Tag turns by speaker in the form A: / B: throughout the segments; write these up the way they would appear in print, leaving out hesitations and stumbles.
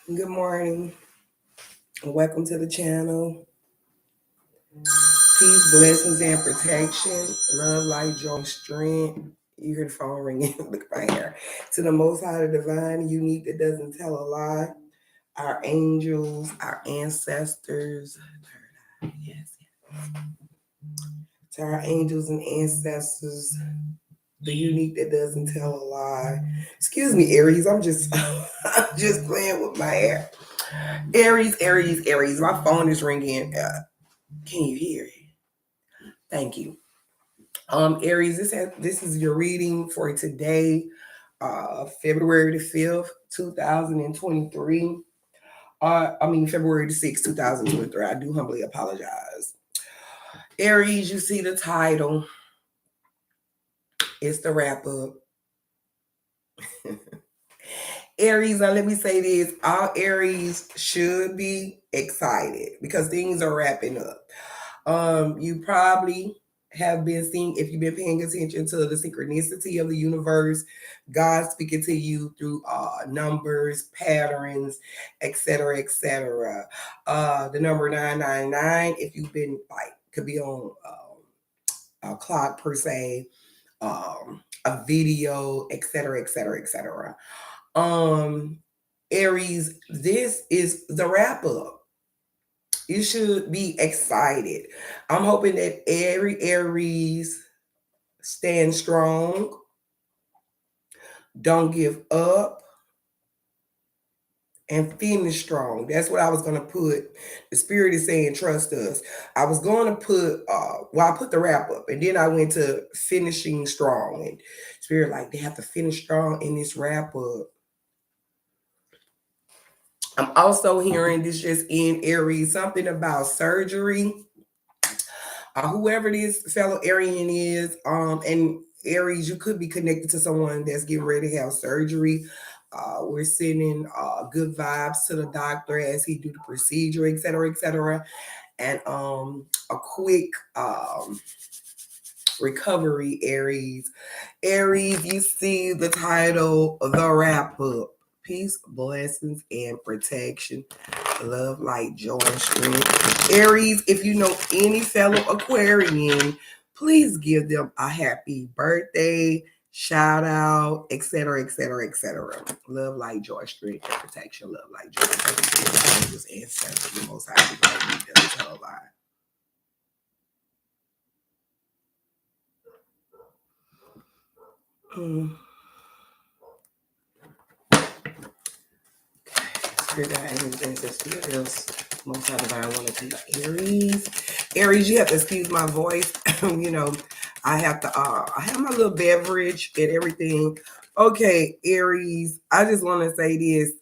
A: Good morning. Welcome to the channel. Peace, blessings, and protection. Love, light, joy, strength. You hear the phone ringing. Look right here. To the Most High, the divine, unique, that doesn't tell a lie. Our angels, our ancestors. Yes. To our angels and ancestors, the unique that doesn't tell a lie. Excuse me, Aries. I'm just, I'm just playing with my hair. Aries, Aries, Aries. My phone is ringing. Can you hear it? Thank you. Aries, this is your reading for today, February the 5th, 2023. February the 6th, 2023. I do humbly apologize. Aries, you see the title. It's the wrap up. Aries, now let me say this. All Aries should be excited because things are wrapping up. You probably have been seeing, if you've been paying attention to the synchronicity of the universe, God speaking to you through numbers, patterns, etc., etc. The number 999, if you've been could be on a clock per se, a video, etc., etc., etc. Aries, this is the wrap up. You should be excited. I'm hoping that every Aries stand strong, don't give up, and finish strong. That's what I was going to put. The spirit is saying, trust us. I was going to put, I put the wrap up, and then I went to finishing strong. And spirit, like, they have to finish strong in this wrap up. I'm also hearing this just in Aries, something about surgery. Whoever this fellow Aryan is, and Aries, you could be connected to someone that's getting ready to have surgery. We're sending good vibes to the doctor as he do the procedure, etc., etc., and a quick recovery, Aries. Aries, you see the title, The Wrap Up. Peace, blessings, and protection. Love, light, joy, and strength. Aries, if you know any fellow Aquarian, please give them a happy birthday, shout out, etc., etc., etc. Love, light, joy, strength, and protection. Love, light, joy, and angels, ancestors, the Most High, the doesn't tell a lie. Spirit guide, angels, ancestors, else. Most High Divine want to take Aries. Aries, you have to excuse my voice. I have to. I have my little beverage and everything. Okay, Aries. I just want to say this.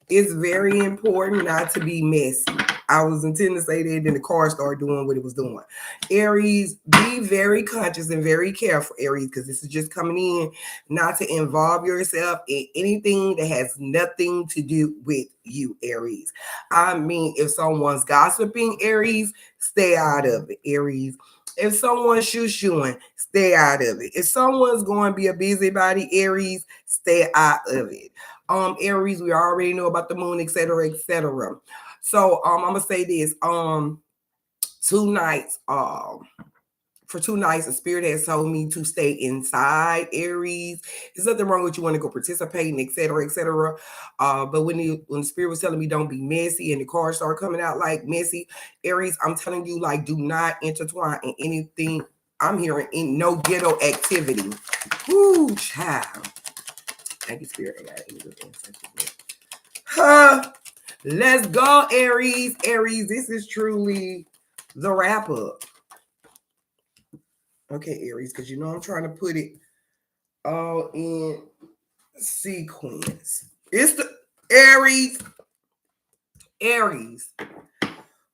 A: It's very important not to be messy. I was intending to say that, then the car started doing what it was doing. Aries, be very conscious and very careful, Aries, because this is just coming in, not to involve yourself in anything that has nothing to do with you, Aries. I mean, if someone's gossiping, Aries, stay out of it, Aries. If someone's shoo-shooing, stay out of it. If someone's going to be a busybody, Aries, stay out of it. Aries, we already know about the moon, etc., etc. So I'm gonna say this. 2 nights, for 2 nights, the spirit has told me to stay inside, Aries. There's nothing wrong with you want to go participating, etc., etc. But when the spirit was telling me don't be messy and the cards start coming out like messy, Aries, I'm telling you, like, do not intertwine in anything. I'm hearing in no ghetto activity. Whoo, child. Thank you, spirit. Let's go, Aries. Aries, this is truly the wrap up. Okay, Aries, because I'm trying to put it all in sequence. It's the Aries. Aries.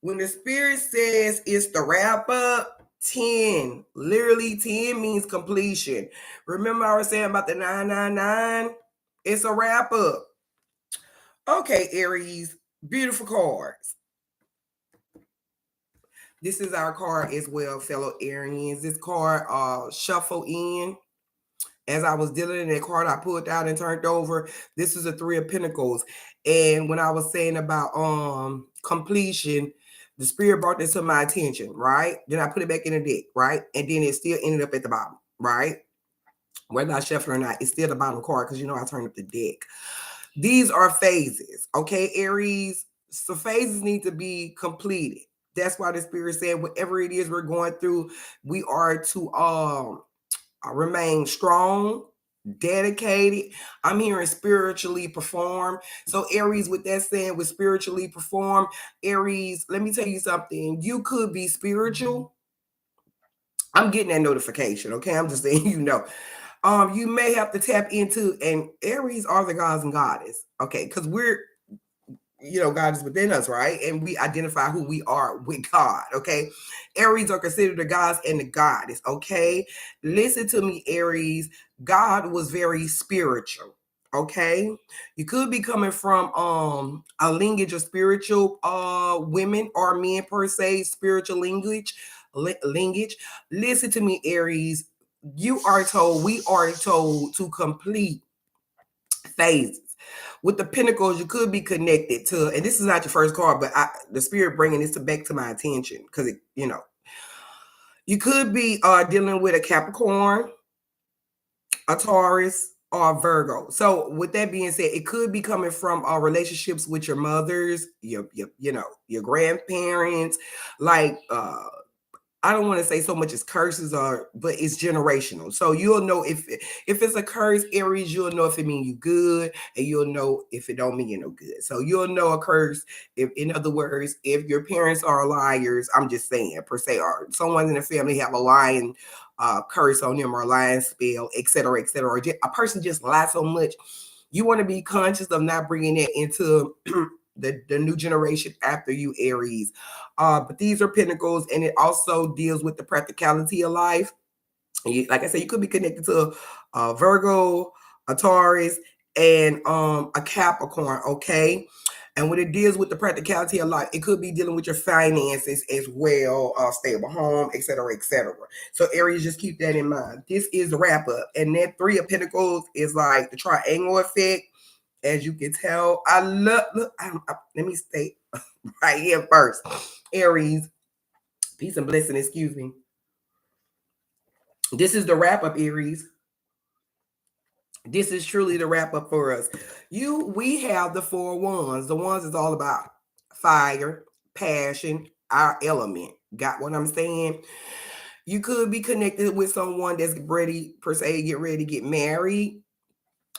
A: When the spirit says it's the wrap up, 10. Literally, 10 means completion. Remember I was saying about the 999? It's a wrap up. Okay, Aries. Beautiful cards. This is our card as well, fellow Arians. This card shuffle in. As I was dealing in that card, I pulled out and turned over. This is a Three of Pentacles. And when I was saying about completion, the spirit brought this to my attention, right? Then I put it back in the deck, right? And then it still ended up at the bottom, right? Whether I shuffle or not, it's still the bottom card because I turned up the deck. These are phases, okay, Aries? So phases need to be completed. That's why the spirit said whatever it is we're going through, we are to remain strong, dedicated. I'm hearing spiritually perform. So Aries, with that saying, with spiritually perform, Aries, let me tell you something. You could be spiritual. I'm getting that notification, okay? I'm just saying, you may have to tap into, and Aries are the gods and goddess, okay? Because we're, God is within us, right? And we identify who we are with God, okay? Aries are considered the gods and the goddess, okay? Listen to me, Aries. God was very spiritual, okay? You could be coming from a lineage of spiritual women or men per se, spiritual lineage. Listen to me, Aries. We are told to complete phases. With the Pentacles, you could be connected to, and this is not your first card, but the spirit bringing this back to my attention because you could be dealing with a Capricorn, a Taurus, or a Virgo. So with that being said, it could be coming from relationships with your mothers, your grandparents, like I don't want to say so much as curses but it's generational. So you'll know if it's a curse, Aries, you'll know if it means you good, and you'll know if it don't mean you no good. So you'll know a curse if, in other words, if your parents are liars. I'm just saying per se, or someone in the family have a lying curse on them or a lying spell, etc., etc., or a person just lies so much. You want to be conscious of not bringing it into the new generation after you, Aries. But these are Pentacles, and it also deals with the practicality of life. Like I said, you could be connected to a Virgo, a Taurus, and a Capricorn, okay? And when it deals with the practicality of life, it could be dealing with your finances as well, stable home, etc., etc. So Aries, just keep that in mind. This is the wrap up. And that Three of Pentacles is like the triangle effect. As you can tell, let me stay right here first. Aries, peace and blessing, excuse me. This is the wrap up, Aries. This is truly the wrap up for us. We have the Four Wands. The Wands is all about fire, passion, our element. Got what I'm saying? You could be connected with someone that's ready, per se, get ready to get married.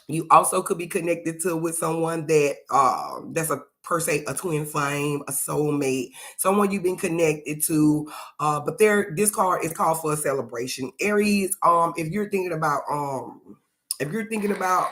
A: You also could be connected to with someone that's a per se a twin flame, a soulmate, someone you've been connected to. But this card is called for a celebration. Aries, if you're thinking about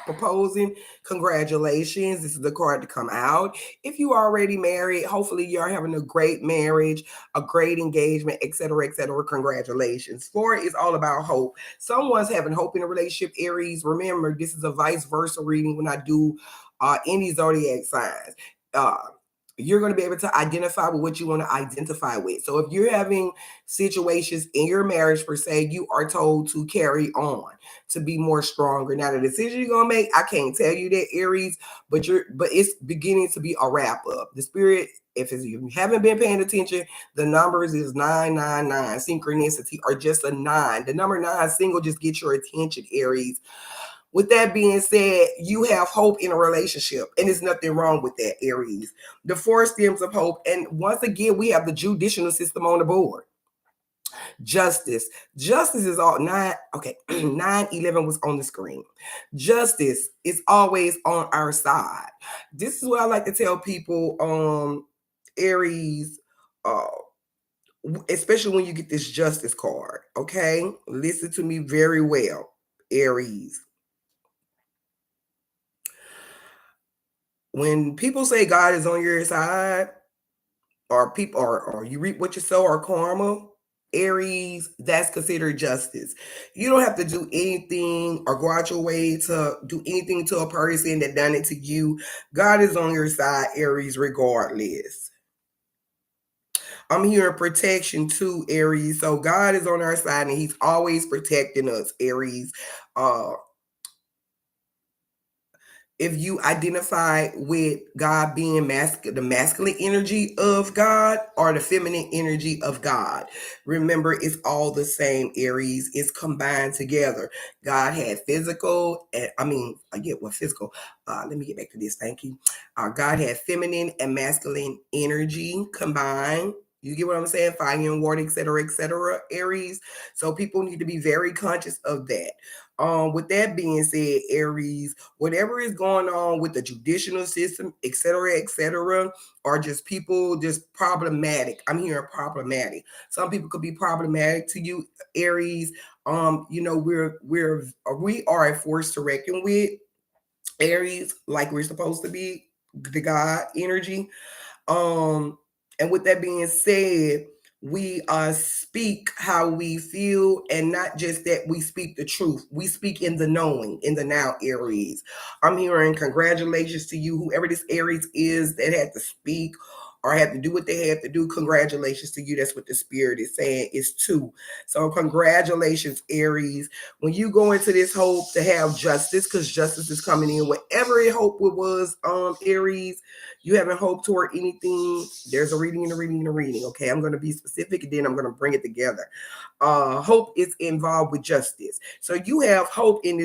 A: proposing, congratulations. This is the card to come out. If you are already married, hopefully you're having a great marriage, a great engagement, etc., etc. Congratulations. 4 is all about hope. Someone's having hope in a relationship, Aries. Remember, this is a vice versa reading when I do any zodiac signs. You're going to be able to identify with what you want to identify with. So if you're having situations in your marriage, per se, you are told to carry on, to be more stronger. Now, the decision you're going to make, I can't tell you that, Aries, but it's beginning to be a wrap up. The spirit, if you haven't been paying attention, the numbers is 999. Synchronicity, or just a 9. The number 9 single just gets your attention, Aries. With that being said, you have hope in a relationship, and there's nothing wrong with that, Aries. The 4 stems of hope, and once again, we have the judicial system on the board. Justice. Justice is all 9. Okay, 911 was on the screen. Justice is always on our side. This is what I like to tell people, Aries, especially when you get this justice card. Okay, listen to me very well, Aries. When people say God is on your side, or people or you reap what you sow, or karma, Aries, that's considered justice. You don't have to do anything or go out your way to do anything to a person that done it to you. God is on your side, Aries, regardless. I'm hearing protection too, Aries. So God is on our side and he's always protecting us, Aries. Uh, if you identify with God being the masculine energy of God or the feminine energy of God, remember it's all the same, Aries. It's combined together. God had physical, and I get what physical. Let me get back to this. Thank you. God had feminine and masculine energy combined. You get what I'm saying? Fire and water, etc., Aries. So people need to be very conscious of that. With that being said, Aries, whatever is going on with the judicial system, etc., or just people just problematic. I'm hearing problematic. Some people could be problematic to you, Aries. We are a force to reckon with, Aries, like we're supposed to be, the God energy. Um, and with that being said, we speak how we feel, and not just that we speak the truth. We speak in the knowing, in the now, Aries. I'm hearing congratulations to you, whoever this Aries is that had to speak or had to do what they had to do. Congratulations to you. That's what the spirit is saying. It's two. So congratulations, Aries. When you go into this hope to have justice, because justice is coming in, whatever it hope it was, Aries, you haven't hoped toward anything. There's a reading and a reading and a reading. Okay, I'm going to be specific and then I'm going to bring it together. Hope is involved with justice. So you have hope in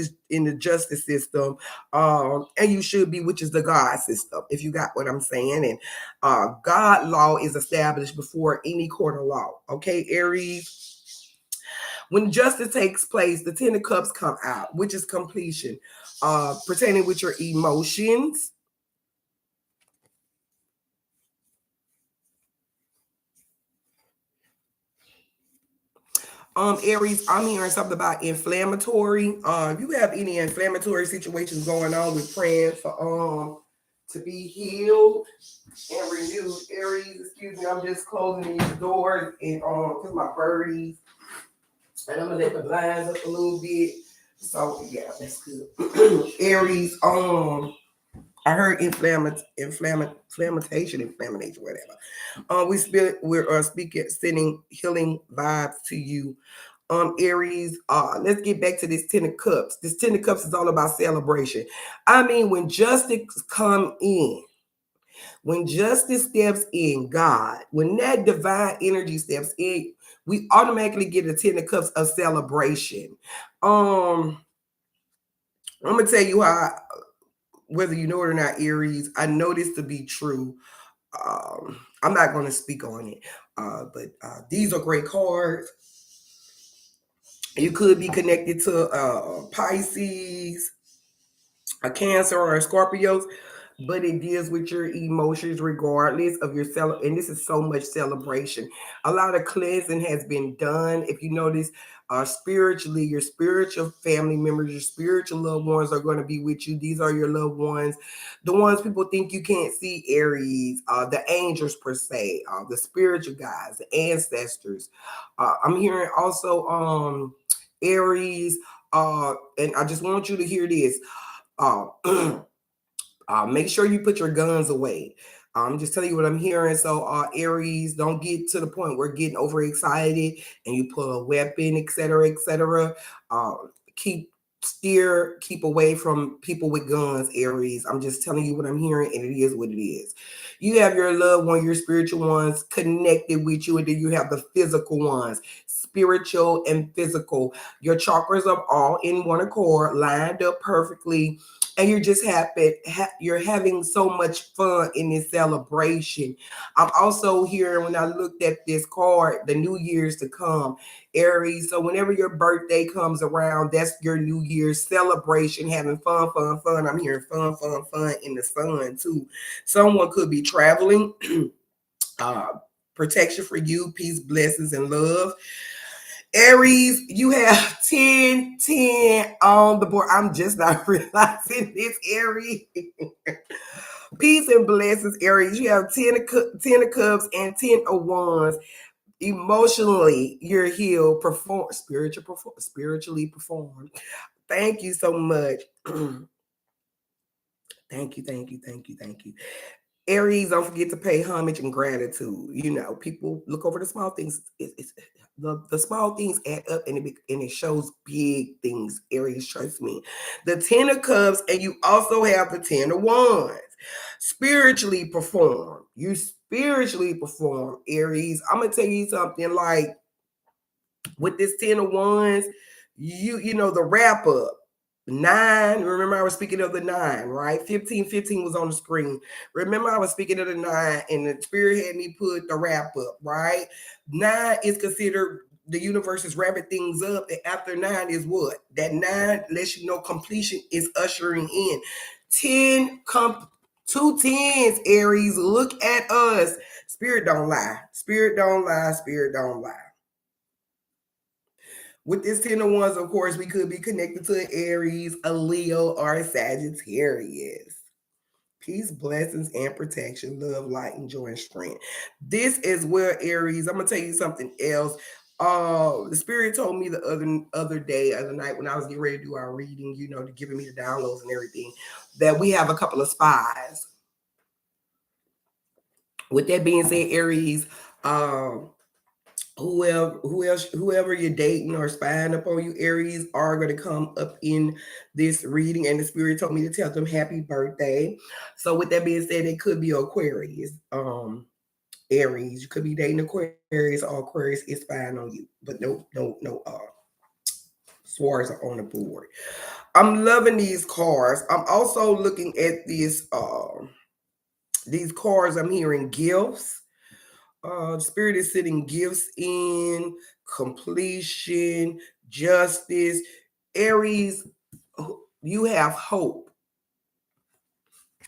A: the justice system, and you should be, which is the God system, if you got what I'm saying. And God law is established before any court of law. Okay, Aries. When justice takes place, the Ten of Cups come out, which is completion, pertaining with your emotions. Aries, I'm hearing something about inflammatory. If you have any inflammatory situations going on, with praying for to be healed and renewed. Aries, excuse me, I'm just closing these doors and because my birdies, and I'm gonna let the blinds up a little bit. So yeah, that's good. Aries, I heard inflammation, whatever. We're speaking, sending healing vibes to you. Aries, let's get back to this Ten of Cups. This Ten of Cups is all about celebration. I mean, when justice come in, when justice steps in, God, when that divine energy steps in, we automatically get a Ten of Cups of celebration. I'm gonna tell you how, whether you know it or not, Aries, I know this to be true. I'm not going to speak on it, but these are great cards. You could be connected to Pisces, a Cancer, or a Scorpio, but it deals with your emotions regardless of your and this is so much celebration. A lot of cleansing has been done. If you notice, spiritually, your spiritual family members, your spiritual loved ones are going to be with you. These are your loved ones, the ones people think you can't see, Aries, the angels per se, the spiritual guys, the ancestors. I'm hearing also Aries, and I just want you to hear this. uh, make sure you put your guns away. I'm just telling you what I'm hearing. So, Aries, don't get to the point where getting overexcited and you pull a weapon, etc. Keep keep away from people with guns, Aries. I'm just telling you what I'm hearing, and it is what it is. You have your loved one, your spiritual ones connected with you, and then you have the physical ones, spiritual and physical. Your chakras are all in one accord, lined up perfectly, and you're just happy. You're having so much fun in this celebration. I'm also here when I looked at this card, the New Year's to come, Aries. So whenever your birthday comes around, that's your New Year's celebration, having fun, fun, fun. I'm hearing fun, fun, fun in the sun too. Someone could be traveling. uh, Protection for you, peace, blessings, and love. Aries, you have 10, 10 on the board. I'm just not realizing this, Aries. Peace and blessings, Aries. You have 10 of cups and 10 of wands. Emotionally, you're healed, spiritually performed. Thank you so much. Thank you, thank you, thank you, thank you. Aries, don't forget to pay homage and gratitude. You know, people look over the small things. The small things add up, and it shows big things. Aries, trust me. The Ten of Cups, and you also have the Ten of Wands. Spiritually perform. You spiritually perform, Aries. I'm gonna tell you something. Like with this Ten of Wands, you know the wrap up. Nine, remember I was speaking of the nine, right? 15 was on the screen. Remember I was speaking of the nine, and the spirit had me put the wrap up, right? Nine is considered, the universe is wrapping things up, and after nine is what? That nine lets you know completion is ushering in. 10 two tens, Aries. Look at us. Spirit don't lie. Spirit don't lie. Spirit don't lie. With this Ten of Wands, of course, we could be connected to an Aries, a Leo, or a Sagittarius. Peace, blessings, and protection, love, light, and joy, and strength. This is where Aries. I'm gonna tell you something else. The spirit told me the other night when I was getting ready to do our reading, you know, to giving me the downloads and everything, that we have a couple of spies. With that being said, Aries, um, whoever you're dating or spying upon you, Aries, are going to come up in this reading, and the spirit told me to tell them happy birthday. So with that being said, it could be Aquarius, Aries. You could be dating Aquarius, or Aquarius is spying on you, but no swords are on the board. I'm loving these cards. I'm also looking at these cards. I'm hearing gifts. The spirit is sitting gifts in, completion, justice. Aries, you have hope.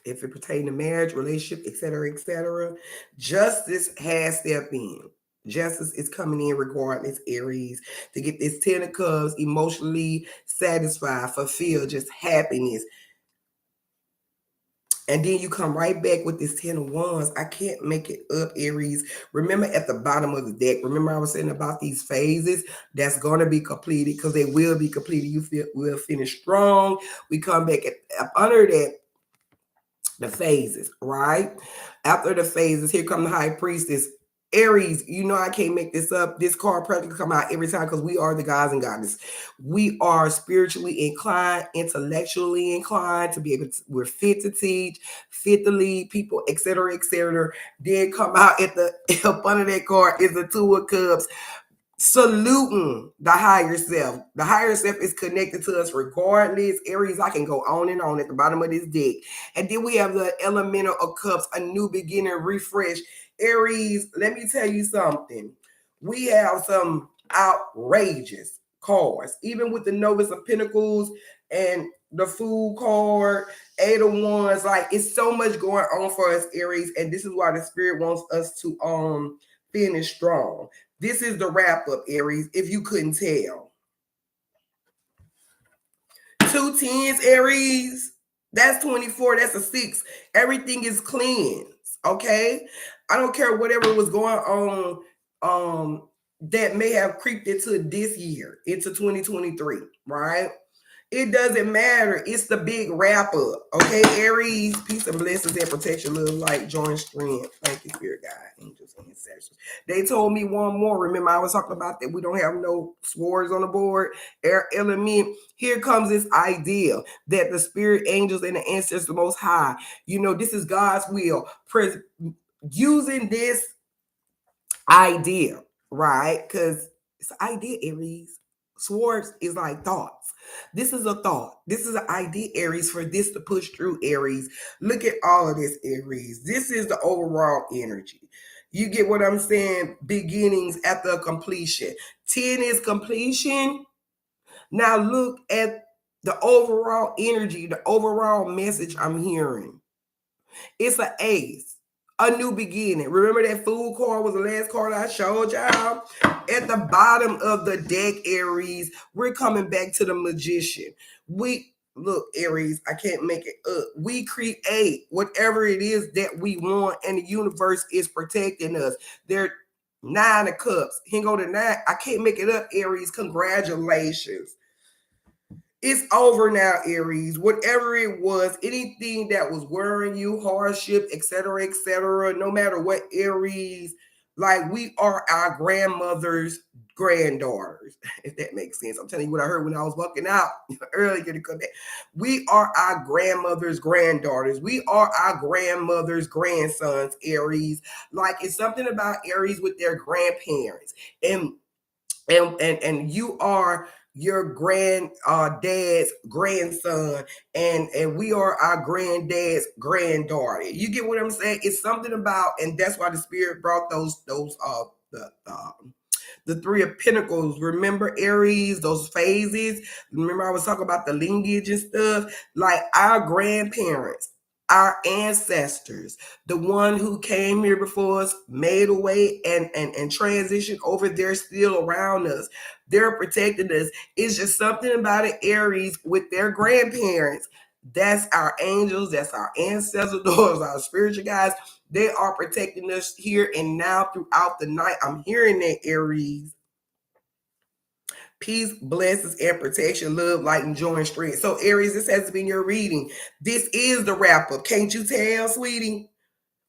A: If it pertains to marriage, relationship, etc., etc., justice has stepped in. Justice is coming in regardless, Aries, to get this Ten of Cups emotionally satisfied, fulfilled, just happiness. And then you come right back with this Ten of Wands. I can't make it up, Aries. Remember at the bottom of the deck, remember I was saying about these phases that's going to be completed, because they will be completed. Will finish strong. We come back up under that, the phases, right? After the phases, here come the High Priestess. Aries, you know I can't make this up. This card practically come out every time, because we are the gods and goddesses. We are spiritually inclined, intellectually inclined to be able to, we're fit to teach, fit to lead people, etc., etc. Then come out at the up under that card is the Two of Cups, saluting the higher self. The higher self is connected to us regardless. Aries, I can go on and on at the bottom of this deck. And then we have the Elemental of Cups, a new beginning, refresh. Aries, let me tell you something. We have some outrageous cards, even with the Novus of Pentacles and the Fool card, Eight of Wands. Like, it's so much going on for us, Aries, and this is why the spirit wants us to finish strong. This is the wrap up, Aries, if you couldn't tell. Two tens, Aries. That's 24. That's a 6. Everything is cleansed. Okay. I don't care whatever was going on that may have creeped into this year, into 2023, right? It doesn't matter. It's the big wrap up. Okay, Aries, peace and blessings and protection, love, light, joy, and strength. Thank you, Spirit God, angels, and ancestors. They told me one more. Remember, I was talking about that we don't have no swords on the board. Air element. Here comes this idea that the spirit, angels, and the ancestors, the Most High, you know, this is God's will. Using this idea, right? Because it's an idea, Aries. Swords is like thoughts. This is a thought. This is an idea, Aries, for this to push through, Aries. Look at all of this, Aries. This is the overall energy. You get what I'm saying? Beginnings after completion. 10 is completion. Now look at the overall energy, the overall message I'm hearing. It's an ace, a new beginning. Remember that Fool card was the last card I showed y'all? At the bottom of the deck, Aries, we're coming back to the Magician. Look, Aries, I can't make it up. We create whatever it is that we want, and the universe is protecting us. There, 9 of Cups. Here go to 9. I can't make it up, Aries. Congratulations. It's over now, Aries. Whatever it was, anything that was worrying you, hardship, etc., no matter what, Aries, like we are our grandmother's granddaughters, if that makes sense. I'm telling you what I heard when I was walking out earlier to come back. We are our grandmother's granddaughters. We are our grandmother's grandsons, Aries. Like it's something about Aries with their grandparents. And you are your dad's grandson, and we are our granddad's granddaughter. You get what I'm saying? It's something about, and that's why the spirit brought the three of pentacles. Remember, Aries, those phases. Remember I was talking about the lineage and stuff. Like our grandparents, our ancestors, the one who came here before us, made a way and transitioned over, they're still around us. They're protecting us. It's just something about it, Aries, with their grandparents. That's our angels, that's our ancestors, those our spiritual guides. They are protecting us here and now throughout the night. I'm hearing that, Aries. Peace, blessings, and protection, love, light, and joy and strength. So, Aries, this has been your reading. This is the wrap up. Can't you tell, sweetie?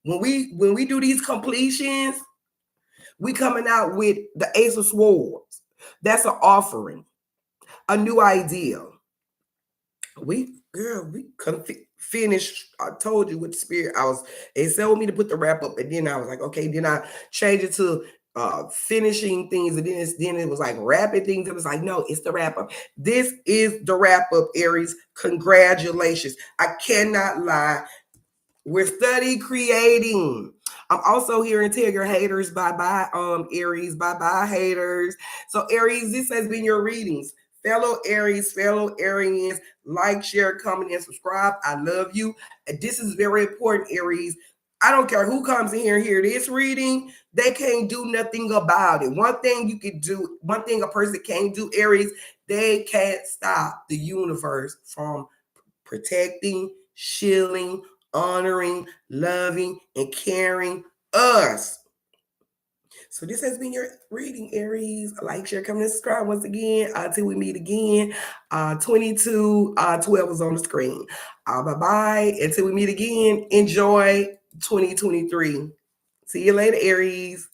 A: When we do these completions, we coming out with the Ace of Swords. That's an offering, a new idea. We couldn't finish. I told you with the spirit. It told me to put the wrap up, and then I was like, okay. Then I changed it to finishing things, and then it was like wrapping things. It was like, no, it's the wrap up. This is the wrap up, Aries. Congratulations. I cannot lie. We're study creating. I'm also here and tell your haters bye-bye, Aries. Bye-bye, haters. So, Aries, this has been your readings. Fellow Aries, fellow Arians, like, share, comment, and subscribe. I love you. And this is very important, Aries. I don't care who comes in here and hear this reading, they can't do nothing about it. One thing you can do, one thing a person can't do, Aries, they can't stop the universe from protecting, shielding, honoring, loving, and caring us. So this has been your reading, Aries. Like, share, comment, and subscribe once again. Until we meet again. 2212 is on the screen. Bye-bye. Until we meet again, enjoy 2023. See you later, Aries.